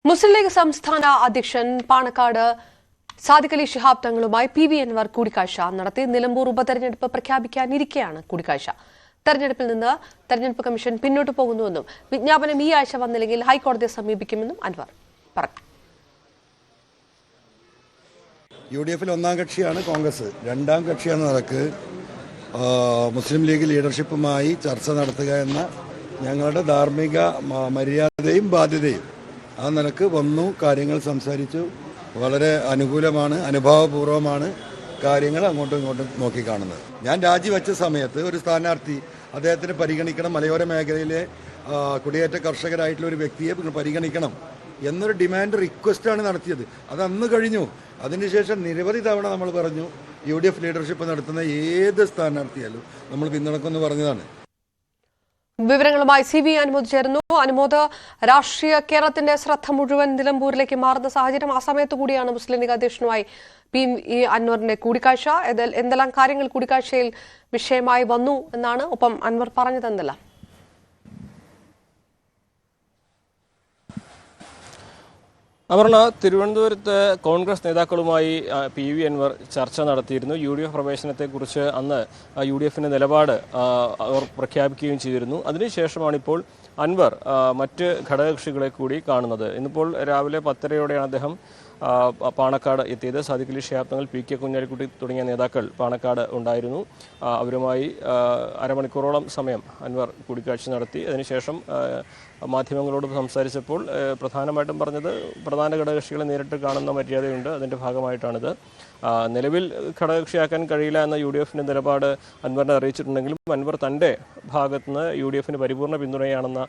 മുസ്ലിം league സംസ്ഥാന അധ്യക്ഷൻ Panakkad Sadiq Ali Shihab തങ്ങളുമായി PV Anwar കൂടിക്കാഴ്ച നടത്തി. നിലമ്പൂർ ഉപതെരഞ്ഞെടുപ്പ് പ്രഖ്യാപിക്കാനിരിക്കെയാണ് കൂടിക്കാഴ്ച. തെരഞ്ഞെടുപ്പിൽ നിന്ന് തെരഞ്ഞെടുപ്പ് കമ്മീഷൻ പിന്നോട്ട് പോകുന്നുവെന്നും വിജ്ഞാപനം ഈ ആഴ്ച വന്നില്ലെങ്കിൽ ഹൈക്കോടതിയെ സമീപിക്കുമെന്നും അൻവർ പറഞ്ഞു. UDF ഒന്നാം കക്ഷിയാണ് കോൺഗ്രസ്, രണ്ടാം കക്ഷിയാണ് നടക്ക് മുസ്ലിം ലീഗ് ലീഡർഷിപ്പുമായി ചർച്ച നടത്തുക എന്ന ഞങ്ങളുടെ ധാർമ്മിക മര്യാദയും ബാധ്യതയും ആ നിലക്ക് വന്നു. കാര്യങ്ങൾ സംസാരിച്ചു. വളരെ അനുകൂലമാണ്, അനുഭാവപൂർവ്വമാണ് കാര്യങ്ങൾ അങ്ങോട്ടും ഇങ്ങോട്ടും നോക്കിക്കാണുന്നത്. ഞാൻ രാജിവെച്ച സമയത്ത് ഒരു സ്ഥാനാർത്ഥി അദ്ദേഹത്തിന് പരിഗണിക്കണം, മലയോര മേഖലയിലെ കുടിയേറ്റ കർഷകരായിട്ടുള്ള ഒരു വ്യക്തിയെ പരിഗണിക്കണം എന്നൊരു ഡിമാൻഡ് റിക്വസ്റ്റാണ് നടത്തിയത്. അത് അന്ന് കഴിഞ്ഞു. അതിനുശേഷം നിരവധി തവണ നമ്മൾ പറഞ്ഞു UDF ലീഡർഷിപ്പ് നടത്തുന്ന ഏത് സ്ഥാനാർത്ഥിയാലും നമ്മൾ പിന്തുണക്കുമെന്ന് പറഞ്ഞതാണ്. വിവരങ്ങളുമായി CV അനുമോദ് ചേർന്നു. അനുമോദ്, രാഷ്ട്രീയ കേരളത്തിന്റെ ശ്രദ്ധ മുഴുവൻ നിലമ്പൂരിലേക്ക് മാറുന്ന സാഹചര്യം. ആ സമയത്ത് കൂടിയാണ് മുസ്ലിം ലീഗ് അധ്യക്ഷനുമായി PV അൻവറിന്റെ കൂടിക്കാഴ്ച. എന്തെല്ലാം കാര്യങ്ങൾ കൂടിക്കാഴ്ചയിൽ വിഷയമായി വന്നു എന്നാണ്, ഒപ്പം അൻവർ പറഞ്ഞതെന്നല്ല? അപർണ, തിരുവനന്തപുരത്ത് കോൺഗ്രസ് നേതാക്കളുമായി PV അൻവർ ചർച്ച നടത്തിയിരുന്നു. UDF പ്രവേശനത്തെക്കുറിച്ച് അന്ന് UDFന്റെ നിലപാട് അവർ പ്രഖ്യാപിക്കുകയും ചെയ്തിരുന്നു. അതിനുശേഷമാണ് ഇപ്പോൾ അൻവർ മറ്റ് ഘടകകക്ഷികളെ കൂടി കാണുന്നത്. ഇന്നിപ്പോൾ രാവിലെ 10:30യോടെയാണ് അദ്ദേഹം പാണക്കാട് എത്തിയത്. സാദിഖ് അലി ശിഹാബ് തങ്ങൾ, PK കുഞ്ഞാലിക്കുട്ടി തുടങ്ങിയ നേതാക്കൾ പാണക്കാട് ഉണ്ടായിരുന്നു. അവരുമായി അരമണിക്കൂറോളം സമയം അൻവർ കൂടിക്കാഴ്ച നടത്തി. അതിനുശേഷം മാധ്യമങ്ങളോട് സംസാരിച്ചപ്പോൾ പ്രധാനമായിട്ടും പറഞ്ഞത് പ്രധാന ഘടകകക്ഷികളെ നേരിട്ട് കാണുന്ന മര്യാദയുണ്ട്, അതിൻ്റെ ഭാഗമായിട്ടാണിത്. നിലവിൽ ഘടകകക്ഷിയാക്കാൻ കഴിയില്ല എന്ന UDFന്റെ നിലപാട് അൻവറിനെ അറിയിച്ചിട്ടുണ്ടെങ്കിലും അൻവർ തൻ്റെ ഭാഗത്തുനിന്ന് UDFന് പരിപൂർണ്ണ പിന്തുണയാണെന്ന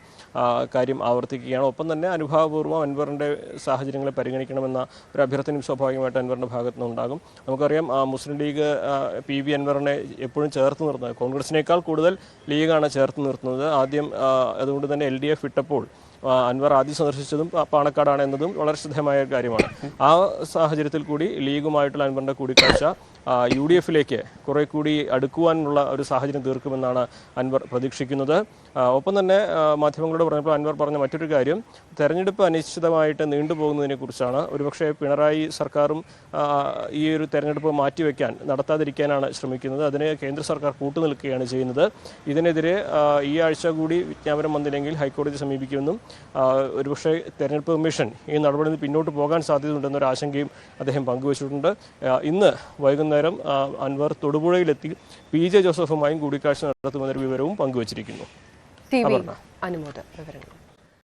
കാര്യം ആവർത്തിക്കുകയാണ്. ഒപ്പം തന്നെ അനുഭാവപൂർവ്വം അൻവറിൻ്റെ സാഹചര്യങ്ങളെ പരിഗണിക്കണമെന്ന ഒരു അഭ്യർത്ഥനയും സ്വാഭാവികമായിട്ട് അൻവറിൻ്റെ ഭാഗത്തുനിന്ന് ഉണ്ടാകും. നമുക്കറിയാം മുസ്ലിം ലീഗ് PV അൻവറിനെ എപ്പോഴും ചേർത്ത് നിർത്തുന്നത്, കോൺഗ്രസിനേക്കാൾ കൂടുതൽ ലീഗാണ് ചേർത്ത് നിർത്തുന്നത്. ആദ്യം അതുകൊണ്ട് തന്നെ LDF വിട്ടപ്പോൾ അൻവർ ആദ്യം സന്ദർശിച്ചതും പാണക്കാടാണ് എന്നതും വളരെ ശ്രദ്ധേയമായ കാര്യമാണ്. ആ സാഹചര്യത്തിൽ കൂടി ലീഗുമായിട്ടുള്ള അൻവറിൻ്റെ കൂടിക്കാഴ്ച UDFിലേക്ക് കുറെ കൂടി അടുക്കുവാനുള്ള ഒരു സാഹചര്യം തീർക്കുമെന്നാണ് അൻവർ പ്രതീക്ഷിക്കുന്നത്. ഒപ്പം തന്നെ മാധ്യമങ്ങളോട് പറഞ്ഞപ്പോൾ അൻവർ പറഞ്ഞ മറ്റൊരു കാര്യം, തെരഞ്ഞെടുപ്പ് അനിശ്ചിതമായിട്ട് നീണ്ടുപോകുന്നതിനെ കുറിച്ചാണ്. ഒരുപക്ഷെ പിണറായി സർക്കാരും ഈ ഒരു തെരഞ്ഞെടുപ്പ് മാറ്റിവെക്കാൻ, നടത്താതിരിക്കാനാണ് ശ്രമിക്കുന്നത്. അതിന് കേന്ദ്ര സർക്കാർ കൂട്ടുനിൽക്കുകയാണ് ചെയ്യുന്നത്. ഇതിനെതിരെ ഈ ആഴ്ച കൂടി വിജ്ഞാപനം വന്നില്ലെങ്കിൽ ഹൈക്കോടതി സമീപിക്കുമെന്നും ഒരുപക്ഷെ തെരഞ്ഞെടുപ്പ് കമ്മീഷൻ ഈ നടപടിയിൽ പിന്നോട്ട് പോകാൻ സാധ്യതയുണ്ടെന്നൊരു ആശങ്കയും അദ്ദേഹം പങ്കുവച്ചിട്ടുണ്ട്. ഇന്ന് വൈകുന്നേരം അൻവർ തൊടുപുഴയിലെത്തി PJ ജോസഫുമായും കൂടിക്കാഴ്ച നടത്തുമെന്നൊരു വിവരവും പങ്കുവച്ചിരിക്കുന്നു. അനുമോദ് വിവരങ്ങൾ.